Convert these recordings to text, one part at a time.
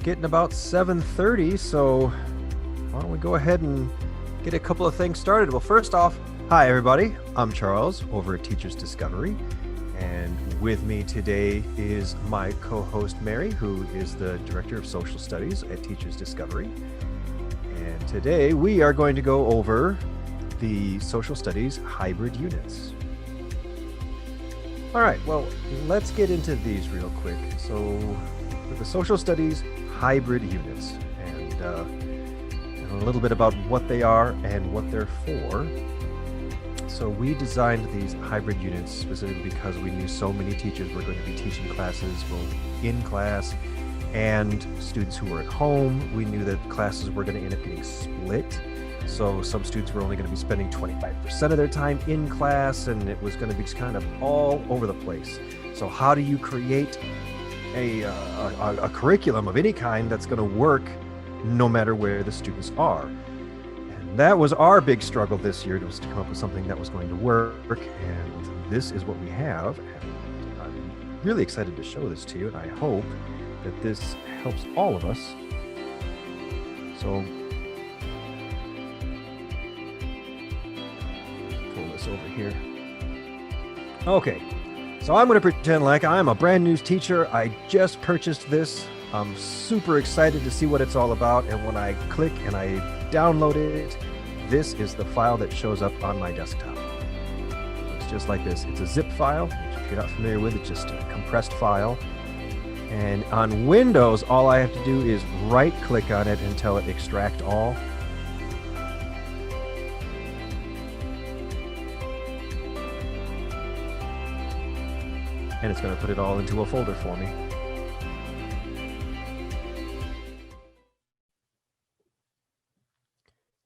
getting about 7:30, so why don't we go ahead and get a couple of things started. Well, first off, hi everybody. I'm Charles over at Teachers Discovery, and with me today is my co-host Mary, who is the Director of Social Studies at Teachers Discovery. And today we are going to go over the Social Studies hybrid units. All right, well, let's get into these real quick. So the Social Studies hybrid units, and a little bit about what they are and what they're for. So we designed these hybrid units specifically because we knew so many teachers were going to be teaching classes both in class and students who were at home. We knew that classes were going to end up getting split. So some students were only going to be spending 25% of their time in class, and it was going to be just kind of all over the place. So how do you create a curriculum of any kind that's going to work no matter where the students are? And that was our big struggle this year, was to come up with something that was going to work, and this is what we have. And I'm really excited to show this to you, and I hope that this helps all of us. So pull this over here. Okay. So I'm going to pretend like I'm a brand new teacher. I just purchased this. I'm super excited to see what it's all about. And when I click and I download it, this is the file that shows up on my desktop. It's just like this. It's a zip file, which if you're not familiar with, it's just a compressed file. And on Windows, all I have to do is right click on it and tell it extract all. And it's going to put it all into a folder for me.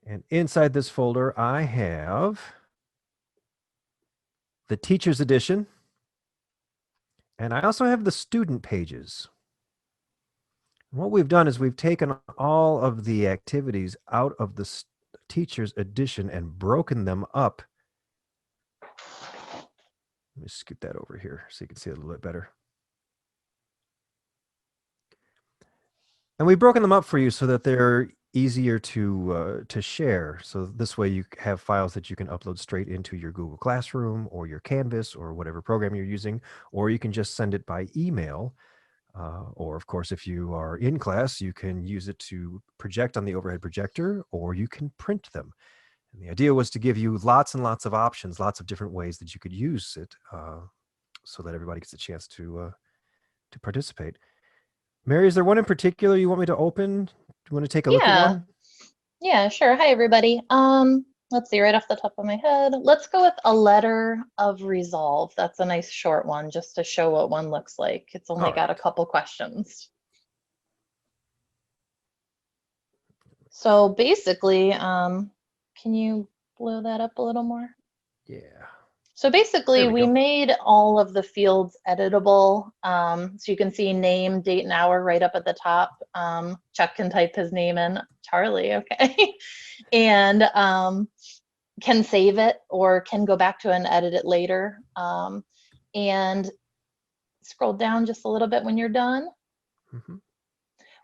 And inside this folder, I have the Teacher's Edition, and I also have the student pages. And what we've done is we've taken all of the activities out of the Teacher's Edition and broken them up. Let me scoot that over here so you can see it a little bit better. And we've broken them up for you so that they're easier to share. So this way you have files that you can upload straight into your Google Classroom or your Canvas or whatever program you're using, or you can just send it by email. Or of course, if you are in class, you can use it to project on the overhead projector, or you can print them. And the idea was to give you lots and lots of options, lots of different ways that you could use it, so that everybody gets a chance to participate. Mary, is there one in particular you want me to open? Do you want to take a look at one? Yeah, sure. Hi, everybody. Let's see, right off the top of my head, let's go with a letter of resolve. That's a nice short one, just to show what one looks like. It's only got a couple questions. So basically, can you blow that up a little more? Yeah. So basically, we made all of the fields editable. So you can see name, date, and hour right up at the top. Chuck can type his name in, Charlie, okay? And can save it or can go back to and edit it later. And scroll down just a little bit when you're done. Mm-hmm.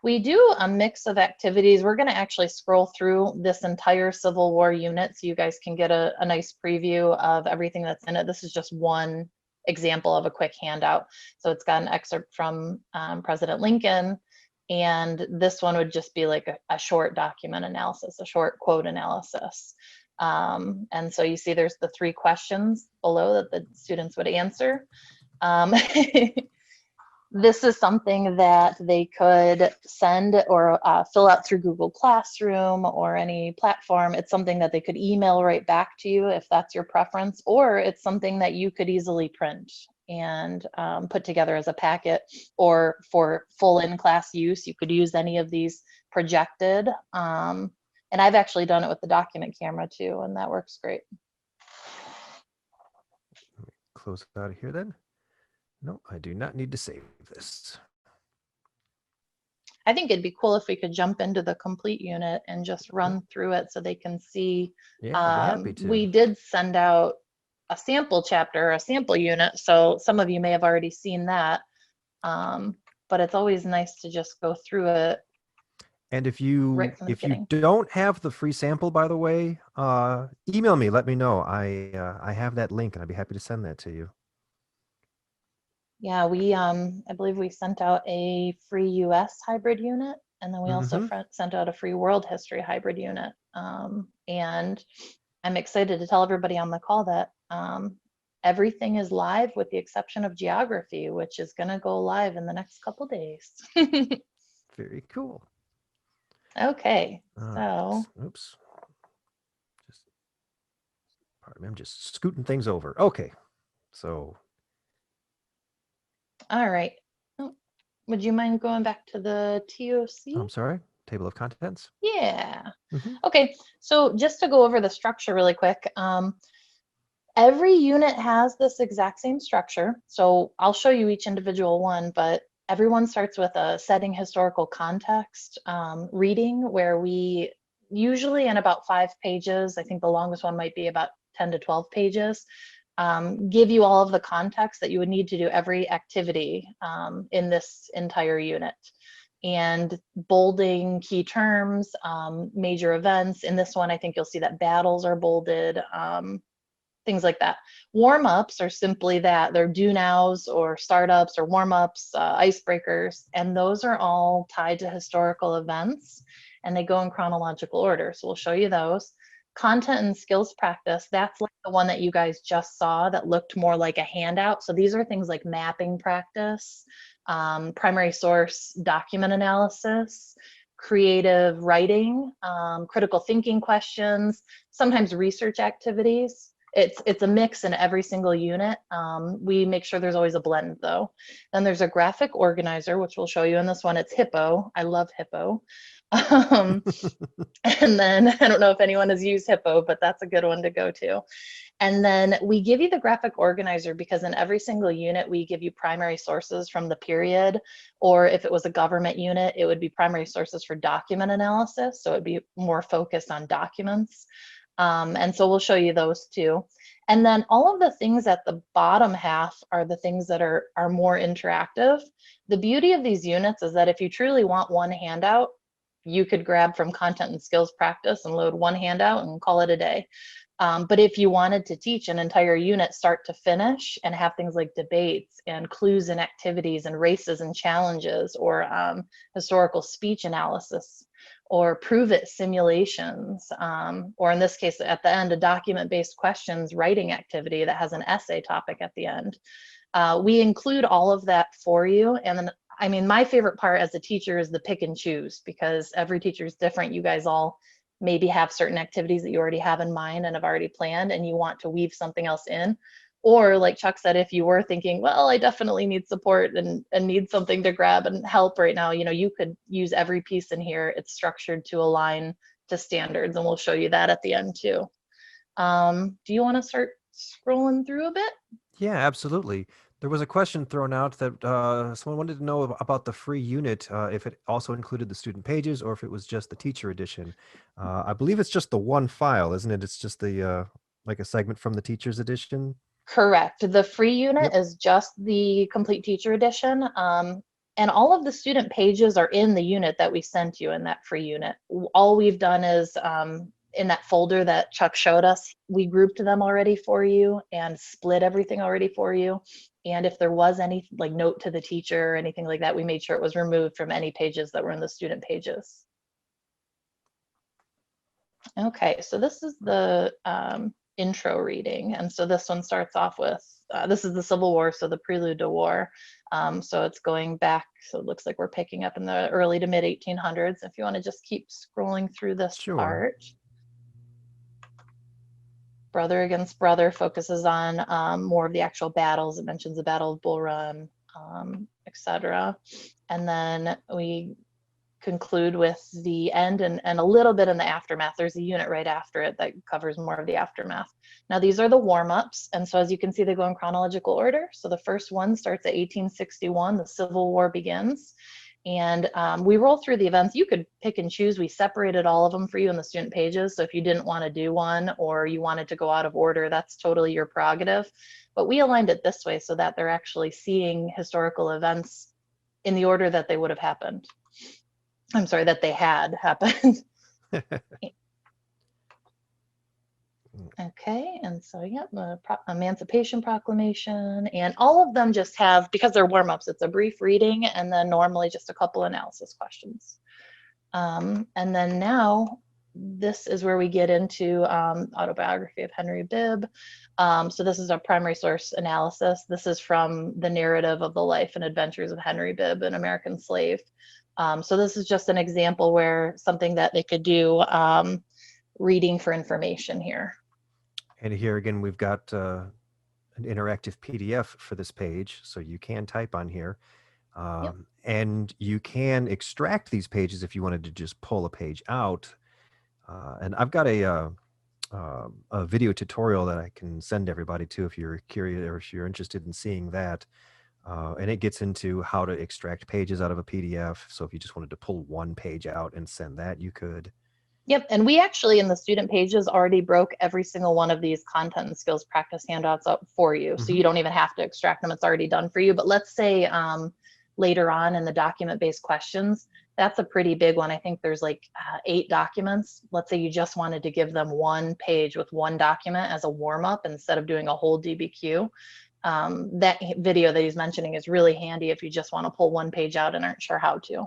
We do a mix of activities. We're going to actually scroll through this entire Civil War unit so you guys can get a nice preview of everything that's in it. This is just one example of a quick handout. So it's got an excerpt from President Lincoln, and this one would just be like a short document analysis, a short quote analysis. And so you see there's the 3 questions below that the students would answer. This is something that they could send or fill out through Google Classroom or any platform. It's something that they could email right back to you if that's your preference, or it's something that you could easily print and put together as a packet, or for full in-class use, you could use any of these projected. And I've actually done it with the document camera too, and that works great. Close it out of here then. No, I do not need to save this. I think it'd be cool if we could jump into the complete unit and just run through it so they can see. Yeah, I'd be happy to. We did send out a sample chapter, a sample unit, so some of you may have already seen that. But it's always nice to just go through it And right from the if you beginning. don't have the free sample, by the way, email me. Let me know. I have that link, and I'd be happy to send that to you. Yeah, we I believe we sent out a free US hybrid unit, and then we also Hmm. sent out a free world history hybrid unit. And I'm excited to tell everybody on the call that everything is live with the exception of geography, which is going to go live in the next couple days. Very cool. Okay, All right. so Oops. Just pardon me. I'm just scooting things over. Okay. So all right. Oh, would you mind going back to the TOC? I'm sorry. Table of contents. Yeah. Hmm. Okay, so just to go over the structure really quick, every unit has this exact same structure. So I'll show you each individual one, but everyone starts with a setting historical context reading where we usually in about 5 pages, I think the longest one might be about 10 to 12 pages, give you all of the context that you would need to do every activity in this entire unit. And bolding key terms, major events. In this one, I think you'll see that battles are bolded, things like that. Warm-ups are simply that. They're do-nows or startups or warm-ups, icebreakers, and those are all tied to historical events, and they go in chronological order. So we'll show you those. Content and skills practice, that's like the one that you guys just saw that looked more like a handout. So these are things like mapping practice, primary source document analysis, creative writing, critical thinking questions, sometimes research activities. It's a mix in every single unit. We make sure there's always a blend though. Then there's a graphic organizer, which we'll show you in this one. It's Hippo. I love Hippo. Um, and then I don't know if anyone has used Hippo, but that's a good one to go to. And then we give you the graphic organizer because in every single unit, we give you primary sources from the period, or if it was a government unit, it would be primary sources for document analysis. So it'd be more focused on documents. And so we'll show you those too. And then all of the things at the bottom half are the things that are more interactive. The beauty of these units is that if you truly want one handout, you could grab from content and skills practice and load one handout and call it a day. But if you wanted to teach an entire unit start to finish and have things like debates and clues and activities and races and challenges or historical speech analysis or prove it simulations, or in this case, at the end, a document-based questions writing activity that has an essay topic at the end. We include all of that for you. And then, I mean, my favorite part as a teacher is the pick and choose because every teacher is different. You guys all maybe have certain activities that you already have in mind and have already planned and you want to weave something else in. Or like Chuck said, if you were thinking, well, I definitely need support and need something to grab and help right now, you know, you could use every piece in here. It's structured to align to standards, and we'll show you that at the end too. Do you want to start scrolling through a bit? Yeah, absolutely. There was a question thrown out that someone wanted to know about the free unit, if it also included the student pages or if it was just the teacher edition. I believe it's just the one file, isn't it? It's just the like a segment from the teacher's edition. Correct. The free unit Yep. is just the complete teacher edition. And all of the student pages are in the unit that we sent you in that free unit. All we've done is in that folder that Chuck showed us, we grouped them already for you and split everything already for you. And if there was any like note to the teacher or anything like that, we made sure it was removed from any pages that were in the student pages. Okay, so this is the intro reading. And so this one starts off with, this is the Civil War, so the prelude to war. So it's going back, so it looks like we're picking up in the early to mid 1800s. If you want to just keep scrolling through this Sure. part. Brother Against Brother focuses on more of the actual battles. It mentions the Battle of Bull Run, etc. And then we conclude with the end and a little bit in the aftermath. There's a unit right after it that covers more of the aftermath. Now, these are the warm-ups. And so as you can see, they go in chronological order. So the first one starts at 1861, the Civil War begins. And we roll through the events. You could pick and choose. We separated all of them for you in the student pages. So if you didn't want to do one or you wanted to go out of order, that's totally your prerogative. But we aligned it this way so that they're actually seeing historical events in the order that they would have happened. I'm sorry, that they had happened. Okay, and so, yep, the Emancipation Proclamation, and all of them just have, because they're warm-ups, it's a brief reading and then normally just a couple analysis questions. And then now, this is where we get into autobiography of Henry Bibb. So this is a primary source analysis. This is from the narrative of the life and adventures of Henry Bibb, an American slave. So this is just an example where something that they could do reading for information here. And here again, we've got an interactive PDF for this page, so you can type on here. Yep. And you can extract these pages if you wanted to just pull a page out. And I've got a video tutorial that I can send everybody to if you're curious or if you're interested in seeing that. And it gets into how to extract pages out of a PDF. So if you just wanted to pull one page out and send that, you could. Yep, and we actually in the student pages already broke every single one of these content and skills practice handouts up for you. So you don't even have to extract them, it's already done for you. But let's say later on in the document-based questions, that's a pretty big one. I think there's like 8 documents. Let's say you just wanted to give them one page with one document as a warm-up instead of doing a whole DBQ. That video that he's mentioning is really handy if you just want to pull one page out and aren't sure how to.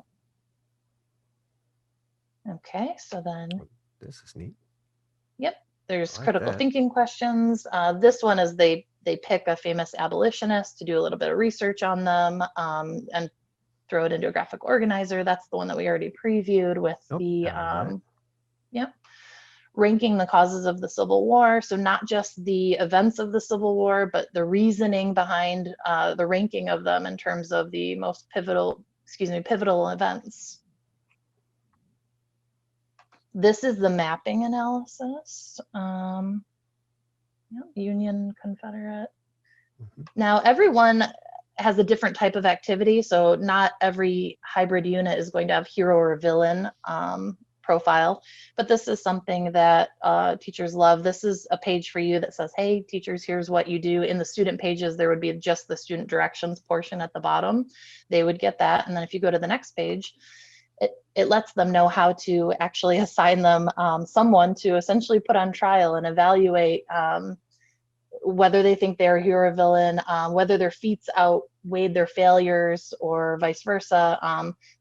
Okay, so then this is neat. Yep, there's critical thinking questions. This one is they pick a famous abolitionist to do a little bit of research on them and throw it into a graphic organizer. That's the one that we already previewed with ranking the causes of the Civil War. So not just the events of the Civil War, but the reasoning behind the ranking of them in terms of the most pivotal events. This is the mapping analysis. Union, Confederate. Now, everyone has a different type of activity, so not every hybrid unit is going to have hero or villain profile, but this is something that teachers love. This is a page for you that says, hey, teachers, here's what you do. In the student pages, there would be just the student directions portion at the bottom. They would get that, and then if you go to the next page, it lets them know how to actually assign them someone to essentially put on trial and evaluate whether they think they're a hero or villain, whether their feats outweighed their failures or vice versa.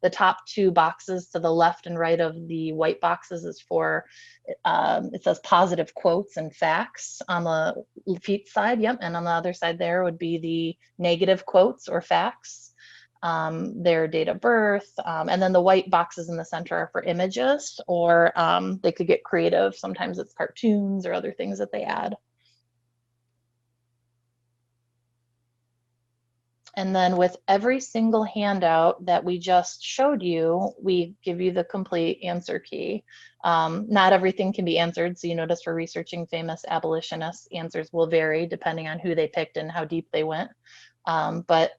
The top 2 boxes to the left and right of the white boxes is for, it says positive quotes and facts on the feet side, yep, and on the other side there would be the negative quotes or facts. Their date of birth, and then the white boxes in the center are for images, or they could get creative. Sometimes it's cartoons or other things that they add. And then with every single handout that we just showed you, we give you the complete answer key. Not everything can be answered. So you notice for researching famous abolitionists, answers will vary depending on who they picked and how deep they went. But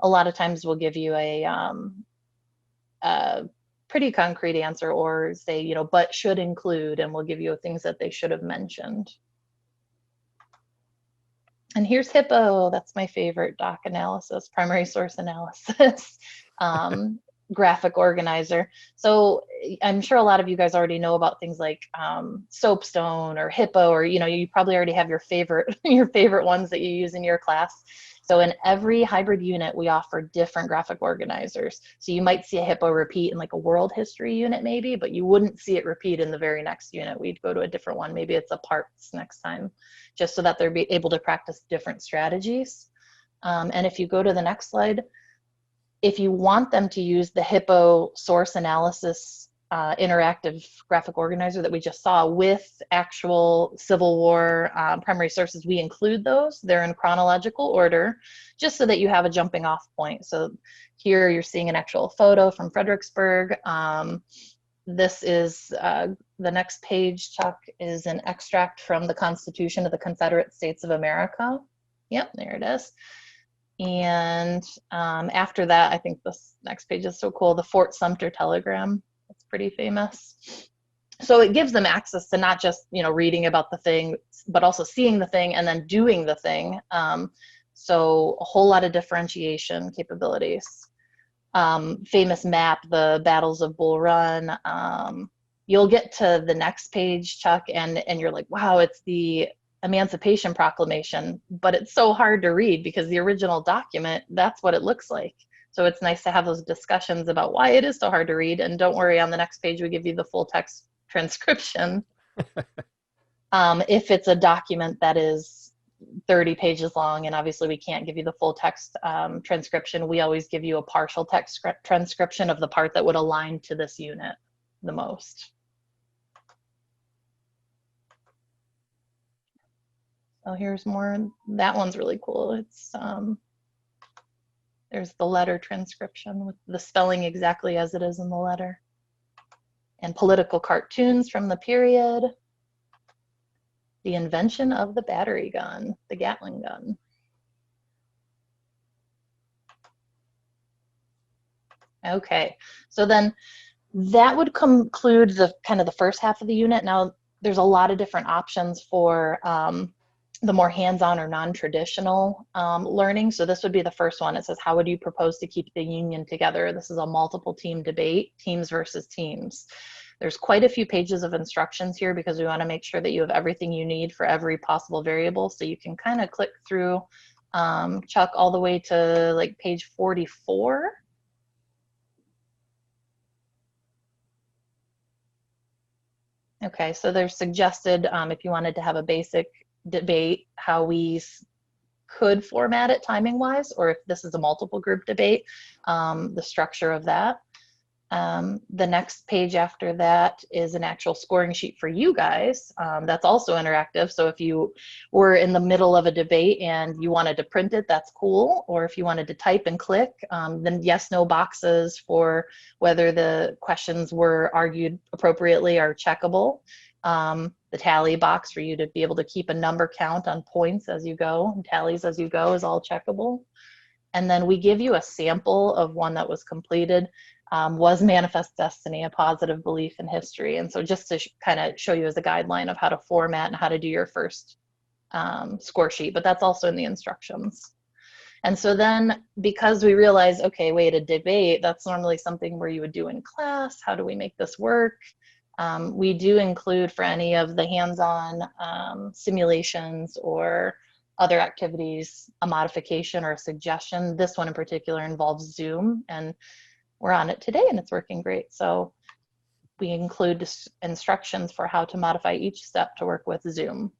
a lot of times we'll give you a pretty concrete answer, or say, but should include, and we'll give you things that they should have mentioned. And here's HIPPO. That's my favorite doc analysis, primary source analysis, graphic organizer. So I'm sure a lot of you guys already know about things like soapstone or HIPPO, or you probably already have your favorite ones that you use in your class. So in every hybrid unit, we offer different graphic organizers. So you might see a HIPPO repeat in like a world history unit maybe, but you wouldn't see it repeat in the very next unit. We'd go to a different one. Maybe it's a parts next time, just so that they're able to practice different strategies. And if you go to the next slide, if you want them to use the HIPPO source analysis interactive graphic organizer that we just saw with actual Civil War primary sources, we include those. They're in chronological order, just so that you have a jumping off point. So here you're seeing an actual photo from Fredericksburg. This is the next page, Chuck, is an extract from the Constitution of the Confederate States of America. Yep, there it is. And after that, I think this next page is so cool, the Fort Sumter Telegram. It's pretty famous. So it gives them access to not just, reading about the thing, but also seeing the thing and then doing the thing. So a whole lot of differentiation capabilities. famous map, the battles of Bull Run. You'll get to the next page, Chuck, and you're like, wow, it's the Emancipation Proclamation, but it's so hard to read because the original document, that's what it looks like. So it's nice to have those discussions about why it is so hard to read. And don't worry, on the next page, we give you the full text transcription. If it's a document that is 30 pages long, and obviously we can't give you the full text transcription, we always give you a partial text transcription of the part that would align to this unit the most. So here's more. That one's really cool. It's there's the letter transcription with the spelling exactly as it is in the letter, and political cartoons from the period. The invention of the battery gun, the Gatling gun. Okay, so then that would conclude the kind of the first half of the unit. Now there's a lot of different options for the more hands-on or non-traditional learning. So this would be the first one. It says, how would you propose to keep the union together? This is a multiple team debate, teams versus teams. There's quite a few pages of instructions here because we want to make sure that you have everything you need for every possible variable. So you can kind of click through, Chuck, all the way to like page 44. Okay, so there's suggested if you wanted to have a basic debate, how we could format it timing wise, or if this is a multiple group debate, the structure of that. The next page after that is an actual scoring sheet for you guys. That's also interactive. So if you were in the middle of a debate and you wanted to print it, that's cool. Or if you wanted to type and click, then yes, no boxes for whether the questions were argued appropriately are checkable. The tally box for you to be able to keep a number count on points as you go and tallies as you go is all checkable. And then we give you a sample of one that was completed. Was Manifest Destiny a positive belief in history? And so just to kind of show you as a guideline of how to format and how to do your first score sheet, but that's also in the instructions. And so then because we realize, okay, wait, a debate, that's normally something where you would do in class. How do we make this work? We do include for any of the hands-on simulations or other activities, a modification or a suggestion. This one in particular involves Zoom, and we're on it today and it's working great. So we include instructions for how to modify each step to work with Zoom.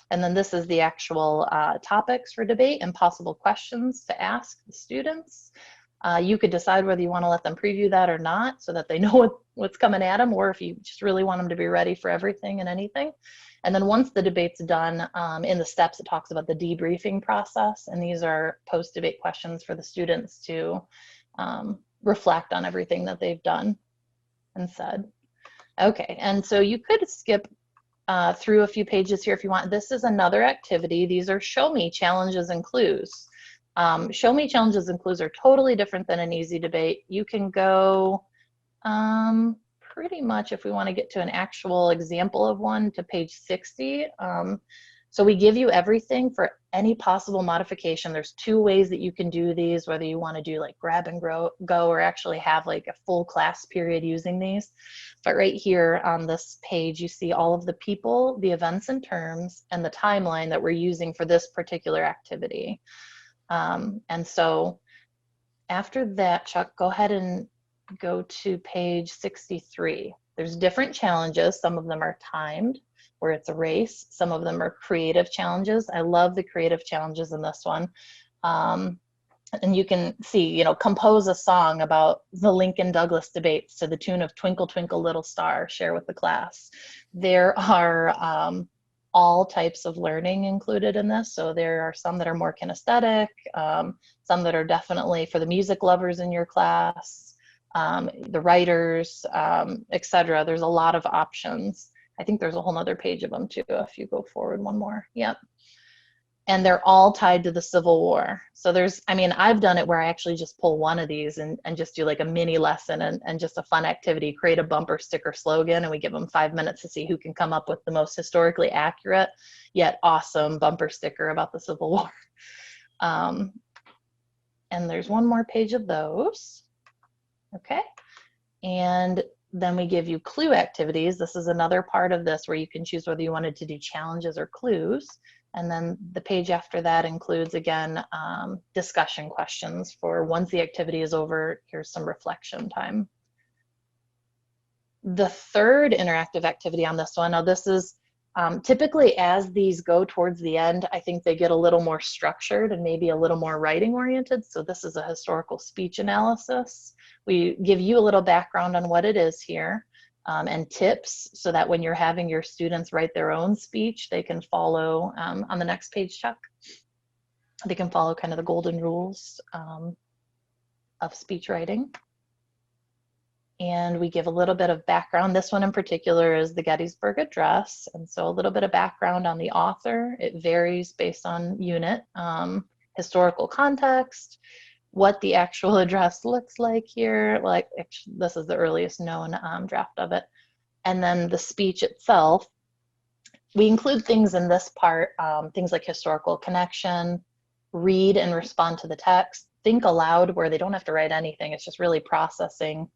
And then this is the actual topics for debate and possible questions to ask the students. You could decide whether you want to let them preview that or not so that they know what's coming at them, or if you just really want them to be ready for everything and anything. And then once the debate's done, in the steps, it talks about the debriefing process. And these are post-debate questions for the students to reflect on everything that they've done and said. Okay, and so you could skip through a few pages here if you want. This is another activity. These are show me challenges and clues. Show me challenges and clues are totally different than an easy debate. You can go pretty much, if we want to get to an actual example of one, to page 60. So we give you everything for any possible modification. There's two ways that you can do these, whether you want to do like grab and go or actually have like a full class period using these. But right here on this page, you see all of the people, the events and terms, and the timeline that we're using for this particular activity. And so after that, Chuck, go ahead and go to page 63. There's different challenges. Some of them are timed, where it's a race. Some of them are creative challenges. I love the creative challenges in this one. And you can see, you know, compose a song about the Lincoln Douglas debates to the tune of Twinkle, Twinkle, Little Star, share with the class. There are all types of learning included in this. So there are some that are more kinesthetic, some that are definitely for the music lovers in your class, the writers, etc. There's a lot of options. I think there's a whole nother page of them too, if you go forward one more. Yep. and they're all tied to the Civil War. So there's, I mean, I've done it where I actually just pull one of these and just do like a mini lesson and just a fun activity, create a bumper sticker slogan, and we give them 5 minutes to see who can come up with the most historically accurate yet awesome bumper sticker about the Civil War. And there's one more page of those. Okay. And then we give you clue activities. This is another part of this where you can choose whether you wanted to do challenges or clues. And then the page after that includes, again, discussion questions for once the activity is over, here's some reflection time. The third interactive activity on this one, now this is typically as these go towards the end, I think they get a little more structured and maybe a little more writing oriented. So this is a historical speech analysis. We give you a little background on what it is here and tips so that when you're having your students write their own speech, they can follow on the next page, Chuck. They can follow kind of the golden rules of speech writing. And we give a little bit of background. This one in particular is the Gettysburg Address. And so a little bit of background on the author. It varies based on unit, historical context, what the actual address looks like here. Like this is the earliest known draft of it. And then the speech itself. We include things in this part, things like historical connection, read and respond to the text, think aloud where they don't have to write anything. It's just really processing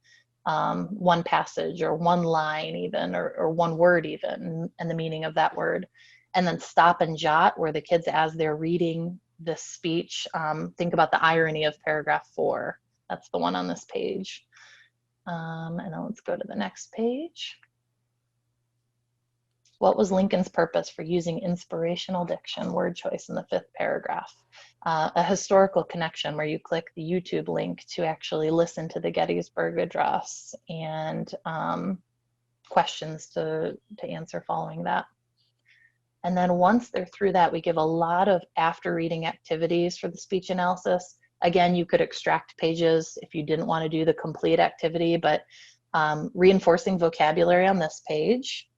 one passage or one line even, or one word even, and the meaning of that word. And then stop and jot where the kids, as they're reading this speech, think about the irony of paragraph 4. That's the one on this page. And now let's go to the next page. What was Lincoln's purpose for using inspirational diction, word choice in the 5th paragraph? A historical connection where you click the YouTube link to actually listen to the Gettysburg Address, and questions to answer following that. And then once they're through that, we give a lot of after reading activities for the speech analysis. Again, you could extract pages if you didn't want to do the complete activity, but reinforcing vocabulary on this page.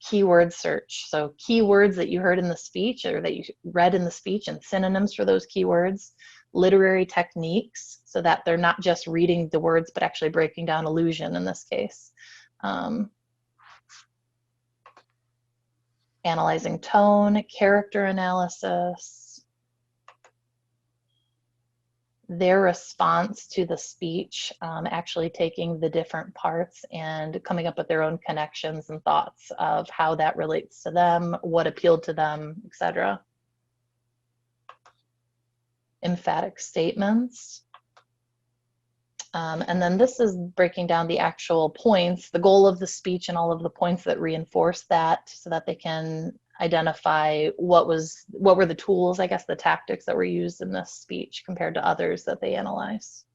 Keyword search. So keywords that you heard in the speech or that you read in the speech and synonyms for those keywords. Literary techniques, so that they're not just reading the words, but actually breaking down allusion in this case. Analyzing tone, character analysis. Their response to the speech, actually taking the different parts and coming up with their own connections and thoughts of how that relates to them, what appealed to them, etc. Emphatic statements. And then this is breaking down the actual points, the goal of the speech and all of the points that reinforce that, so that they can identify what were the tools, I guess, the tactics that were used in this speech compared to others that they analyze.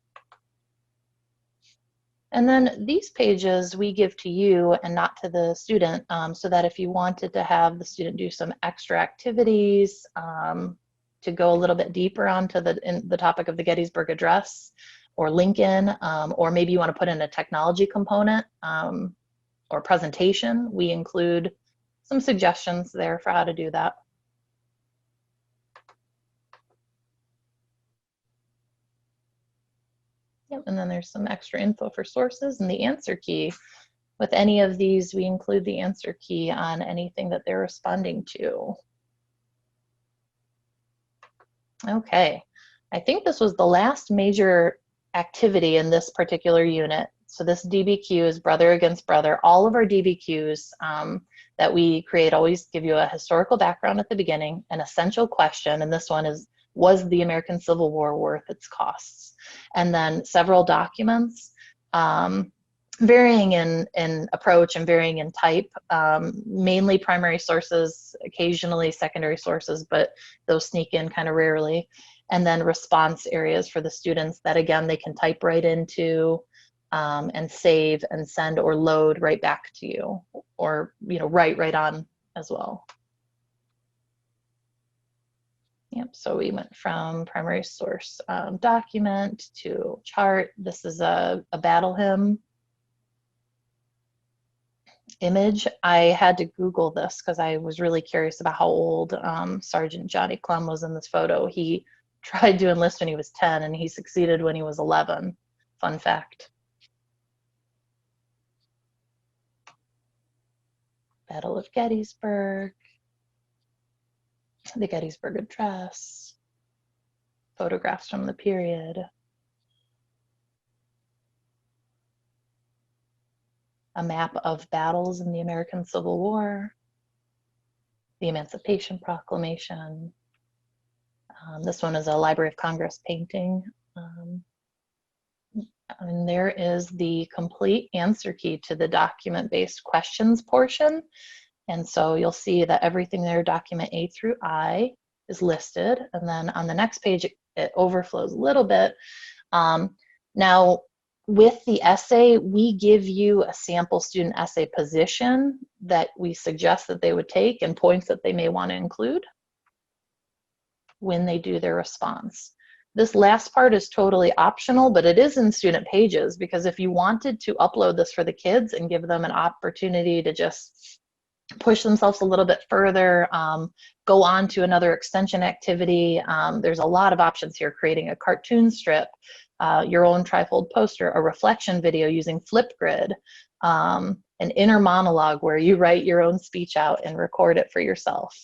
And then these pages we give to you and not to the student, so that if you wanted to have the student do some extra activities to go a little bit deeper onto the topic of the Gettysburg Address or Lincoln, or maybe you want to put in a technology component or presentation, we include some suggestions there for how to do that. Yep, and then there's some extra info for sources and the answer key. With any of these, we include the answer key on anything that they're responding to. Okay, I think this was the last major activity in this particular unit. So this DBQ is brother against brother. All of our DBQs that we create always give you a historical background at the beginning, an essential question, and this one is, was the American Civil War worth its costs? And then several documents, varying in approach and varying in type, mainly primary sources, occasionally secondary sources, but those sneak in kind of rarely. And then response areas for the students that, again, they can type right into and save and send or load right back to you, or write right on as well. Yep, so we went from primary source document to chart. This is a battle hymn. Image, I had to Google this because I was really curious about how old Sergeant Johnny Clem was in this photo. He tried to enlist when he was 10 and he succeeded when he was 11. Fun fact. Battle of Gettysburg, the Gettysburg Address, photographs from the period. A map of battles in the American Civil War, the Emancipation Proclamation. This one is a Library of Congress painting. And there is the complete answer key to the document-based questions portion. And so you'll see that everything there, document A through I, is listed. And then on the next page, it overflows a little bit. Now, with the essay, we give you a sample student essay position that we suggest that they would take and points that they may want to include when they do their response. This last part is totally optional, but it is in student pages, because if you wanted to upload this for the kids and give them an opportunity to just push themselves a little bit further, go on to another extension activity, there's a lot of options here: creating a cartoon strip, your own trifold poster, a reflection video using Flipgrid, an inner monologue where you write your own speech out and record it for yourself.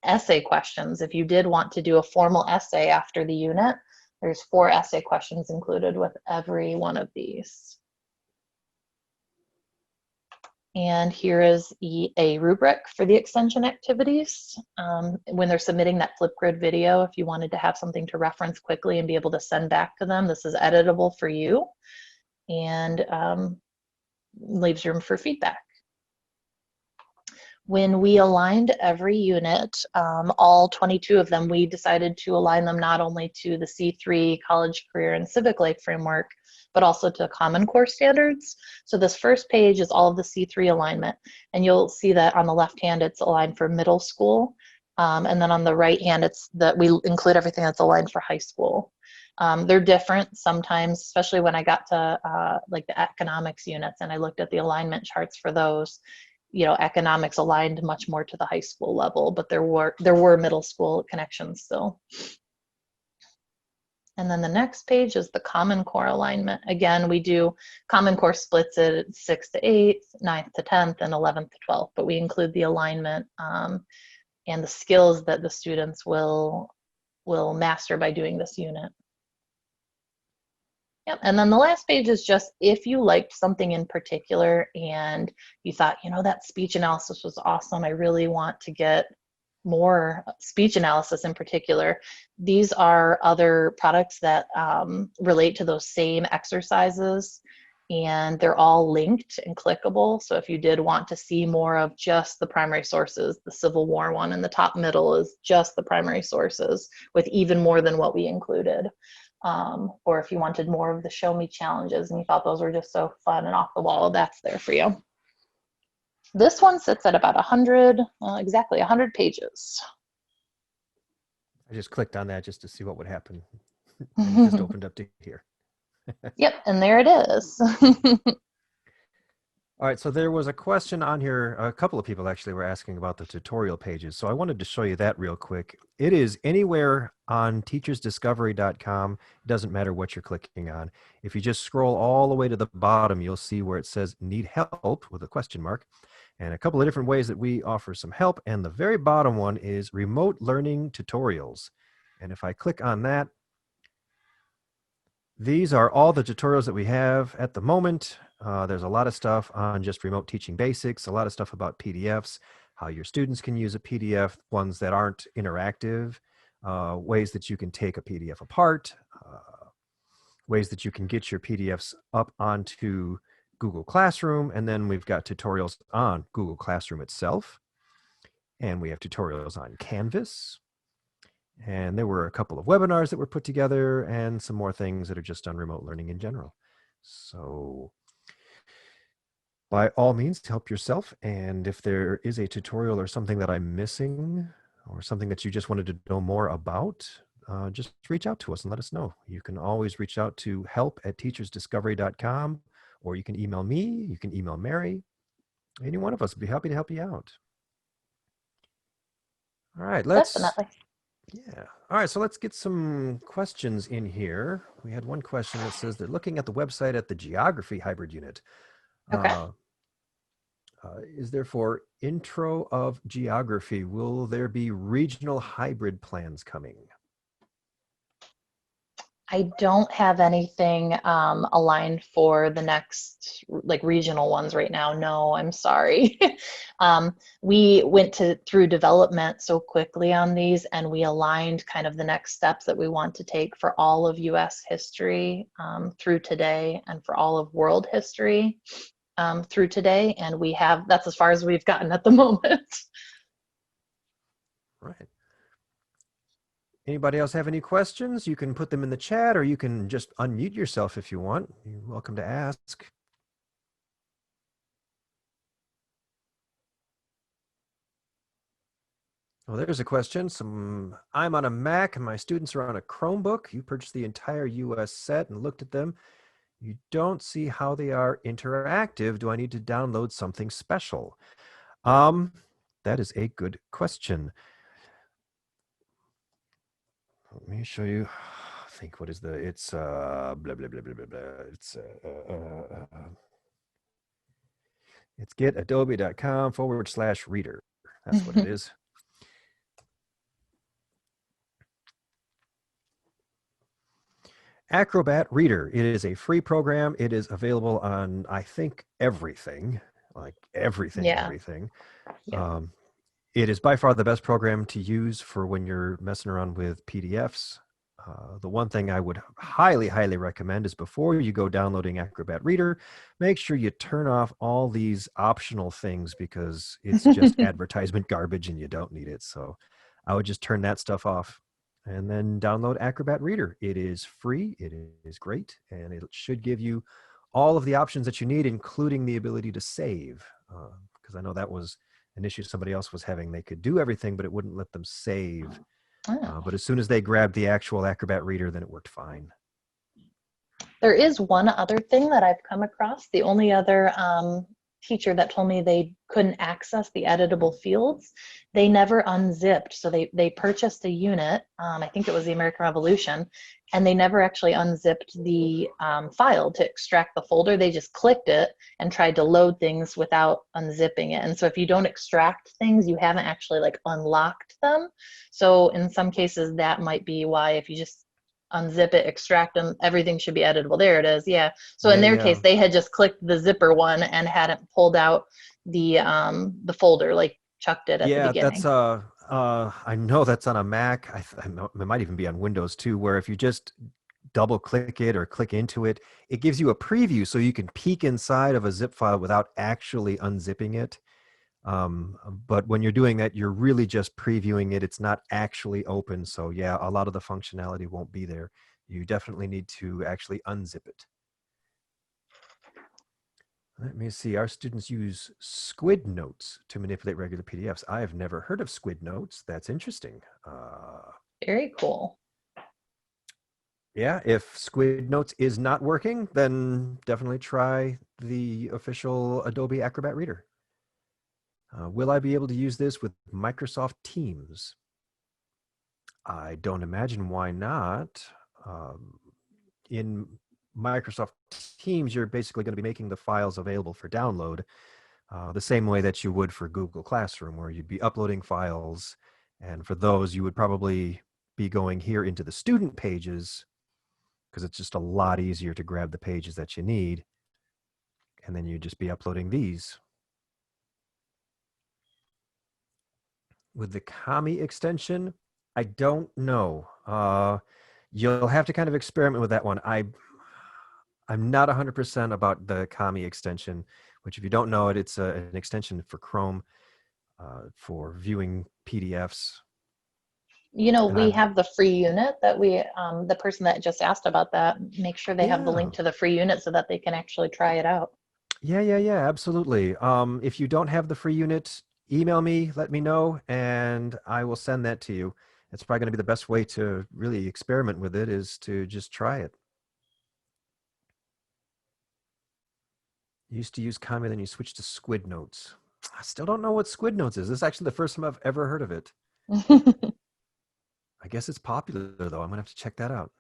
Essay questions, if you did want to do a formal essay after the unit, there's 4 essay questions included with every one of these. And here is a rubric for the extension activities. When they're submitting that Flipgrid video, if you wanted to have something to reference quickly and be able to send back to them, this is editable for you and leaves room for feedback. When we aligned every unit, all 22 of them, we decided to align them not only to the C3 College, Career, and Civic Life framework, but also to Common Core standards. So this first page is all of the C3 alignment, and you'll see that on the left hand it's aligned for middle school, and then on the right hand it's that we include everything that's aligned for high school. They're different sometimes, especially when I got to like the economics units and I looked at the alignment charts for those. You know, economics aligned much more to the high school level, but there were middle school connections still. And then the next page is the Common Core alignment. Again, we do Common Core splits it 6th to 8th, 9th to 10th, and 11th to 12th, but we include the alignment and the skills that the students will master by doing this unit. Yep. And then the last page is just if you liked something in particular and you thought, you know, that speech analysis was awesome, I really want to get more speech analysis in particular. These are other products that relate to those same exercises, and they're all linked and clickable. So if you did want to see more of just the primary sources, the Civil War one in the top middle is just the primary sources with even more than what we included. Or if you wanted more of the show me challenges and you thought those were just so fun and off the wall, that's there for you. This one sits at about 100, exactly 100 pages. I just clicked on that just to see what would happen. And it just opened up to here. Yep, and there it is. All right, so there was a question on here. A couple of people actually were asking about the tutorial pages. So I wanted to show you that real quick. It is anywhere on teachersdiscovery.com. It doesn't matter what you're clicking on. If you just scroll all the way to the bottom, you'll see where it says need help with a question mark, and a couple of different ways that we offer some help. And the very bottom one is remote learning tutorials. And if I click on that, these are all the tutorials that we have at the moment. There's a lot of stuff on just remote teaching basics, a lot of stuff about PDFs, how your students can use a PDF, ones that aren't interactive, ways that you can take a PDF apart, ways that you can get your PDFs up onto Google Classroom, and then we've got tutorials on Google Classroom itself, and we have tutorials on Canvas. And there were a couple of webinars that were put together and some more things that are just on remote learning in general. So by all means, help yourself. And if there is a tutorial or something that I'm missing or something that you just wanted to know more about, just reach out to us and let us know. You can always reach out to help@teachersdiscovery.com, or you can email me, you can email Mary. Any one of us would be happy to help you out. All right, Definitely. yeah. All right, so let's get some questions in here. We had one question that says they're looking at the website at the geography hybrid unit. Okay. Uh, is there for intro of geography, will there be regional hybrid plans coming? I don't have anything aligned for the next like regional ones right now. No, I'm sorry. We went through development so quickly on these, and we aligned kind of the next steps that we want to take for all of U.S. history through today, and for all of world history through today. And that's as far as we've gotten at the moment. Right. Anybody else have any questions? You can put them in the chat, or you can just unmute yourself if you want. You're welcome to ask. Well, there's a question. I'm on a Mac and my students are on a Chromebook. You purchased the entire US set and looked at them. You don't see how they are interactive. Do I need to download something special? That is a good question. Let me show you. I think it's blah blah blah blah blah blah. It's getadobe.com/reader. That's what it is. Acrobat Reader. It is a free program. It is available on, I think, everything, like everything, Yeah. everything. Yeah. It is by far the best program to use for when you're messing around with PDFs. The one thing I would highly, highly recommend is before you go downloading Acrobat Reader, make sure you turn off all these optional things because it's just advertisement garbage and you don't need it. So I would just turn that stuff off and then download Acrobat Reader. It is free, it is great, and it should give you all of the options that you need, including the ability to save, because I know that was an issue somebody else was having. They could do everything, but it wouldn't let them save. Oh. But as soon as they grabbed the actual Acrobat Reader, then it worked fine. There is one other thing that I've come across. The only other teacher that told me they couldn't access the editable fields, they never unzipped. So they purchased a unit, I think it was the American Revolution, and they never actually unzipped the file to extract the folder. They just clicked it and tried to load things without unzipping it. And so if you don't extract things, you haven't actually like unlocked them. So in some cases, that might be why if you just unzip it, extract them, everything should be editable. There it is. Yeah. So in their case, they had just clicked the zipper one and hadn't pulled out the folder, like chucked it at the beginning. That's I know that's on a Mac. It might even be on Windows too, where if you just double click it or click into it, it gives you a preview so you can peek inside of a zip file without actually unzipping it. But when you're doing that, you're really just previewing it. It's not actually open. So yeah, a lot of the functionality won't be there. You definitely need to actually unzip it. Let me see. Our students use Squid Notes to manipulate regular PDFs. I have never heard of Squid Notes. That's interesting. Very cool. Yeah, if Squid Notes is not working, then definitely try the official Adobe Acrobat Reader. Will I be able to use this with Microsoft Teams? I don't imagine why not. In Microsoft Teams, you're basically going to be making the files available for download the same way that you would for Google Classroom, where you'd be uploading files. And for those, you would probably be going here into the student pages because it's just a lot easier to grab the pages that you need. And then you'd just be uploading these. With the Kami extension, I don't know. You'll have to kind of experiment with that one. I'm not 100% about the Kami extension, which if you don't know it, it's an extension for Chrome for viewing PDFs. You know, And we have the free unit that the person that just asked about that, make sure they have the link to the free unit so that they can actually try it out. Yeah, absolutely. If you don't have the free unit, email me, let me know, and I will send that to you. It's probably going to be the best way to really experiment with it is to just try it. You used to use Kami, then you switched to Squid Notes. I still don't know what Squid Notes is. This is actually the first time I've ever heard of it. I guess it's popular, though. I'm going to have to check that out.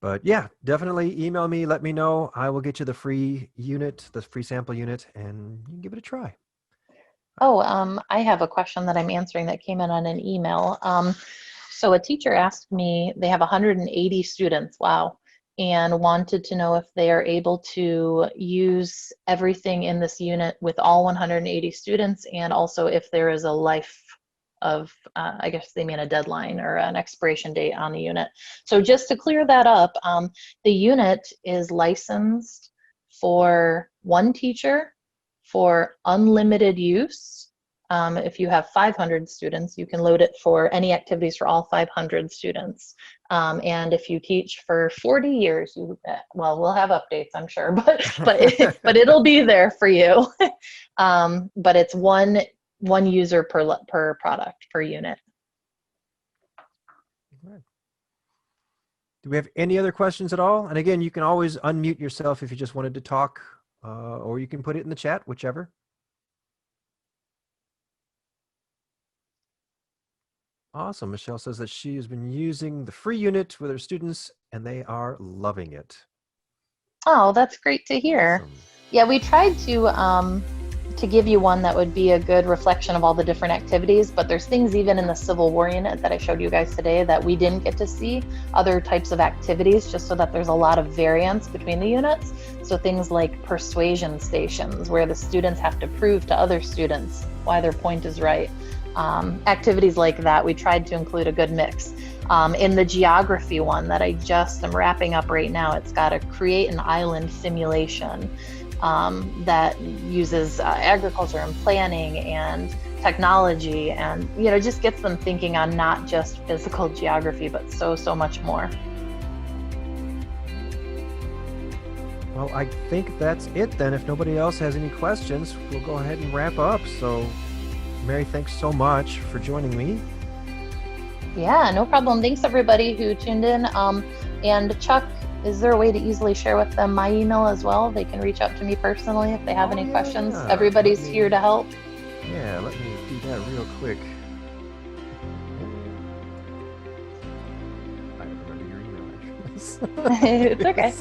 But yeah, definitely email me. Let me know. I will get you the free unit, the free sample unit, and you can give it a try. Oh, I have a question that I'm answering that came in on an email. So a teacher asked me, they have 180 students, wow, and wanted to know if they are able to use everything in this unit with all 180 students, and also if there is a life of, I guess they mean a deadline or an expiration date on the unit. So just to clear that up, the unit is licensed for one teacher for unlimited use. If you have 500 students, you can load it for any activities for all 500 students. And if you teach for 40 years, well, we'll have updates, I'm sure, but it'll be there for you. But it's one user per product, per unit. Do we have any other questions at all? And again, you can always unmute yourself if you just wanted to talk, or you can put it in the chat, whichever. Awesome. Michelle says that she has been using the free unit with her students and they are loving it. Oh, that's great to hear. Awesome. Yeah, we tried to give you one that would be a good reflection of all the different activities, but there's things even in the Civil War unit that I showed you guys today that we didn't get to see, other types of activities, just so that there's a lot of variance between the units. So things like persuasion stations, where the students have to prove to other students why their point is right. Activities like that, we tried to include a good mix. In the geography one that I just am wrapping up right now, it's got to create an island simulation that uses agriculture and planning and technology, and just gets them thinking on not just physical geography, but so much more. Well, I think that's it then. If nobody else has any questions, we'll go ahead and wrap up. So Mary, thanks so much for joining me. Yeah, no problem. Thanks everybody who tuned in. And Chuck, is there a way to easily share with them my email as well? They can reach out to me personally if they have any questions. Everybody's here to help. Yeah, let me do that real quick. I don't remember your email address. It's okay.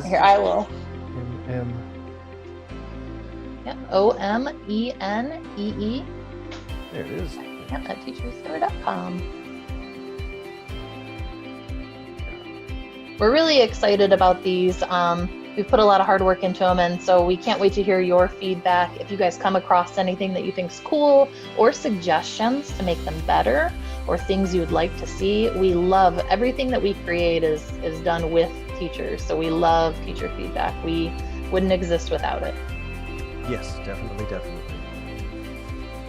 Here, I will. M. Yep, OMENEE. There it is. Yep, at teachersdiscover.com. We're really excited about these. We've put a lot of hard work into them, and so we can't wait to hear your feedback. If you guys come across anything that you think is cool, or suggestions to make them better, or things you'd like to see, we love everything that we create is done with teachers. So we love teacher feedback. We wouldn't exist without it. Yes, definitely.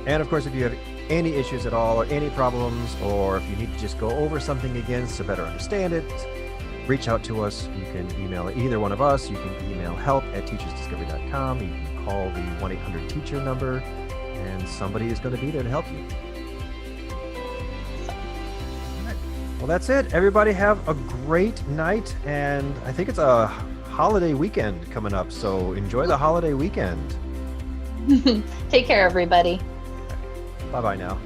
And of course, if you have any issues at all, or any problems, or if you need to just go over something again to better understand it, reach out to us. You can email either one of us. You can email help@teachersdiscovery.com. You can call the 1-800-TEACHER number, and somebody is going to be there to help you. Well, that's it. Everybody have a great night, and I think it's a holiday weekend coming up, so enjoy the holiday weekend. Take care, everybody. Bye-bye now.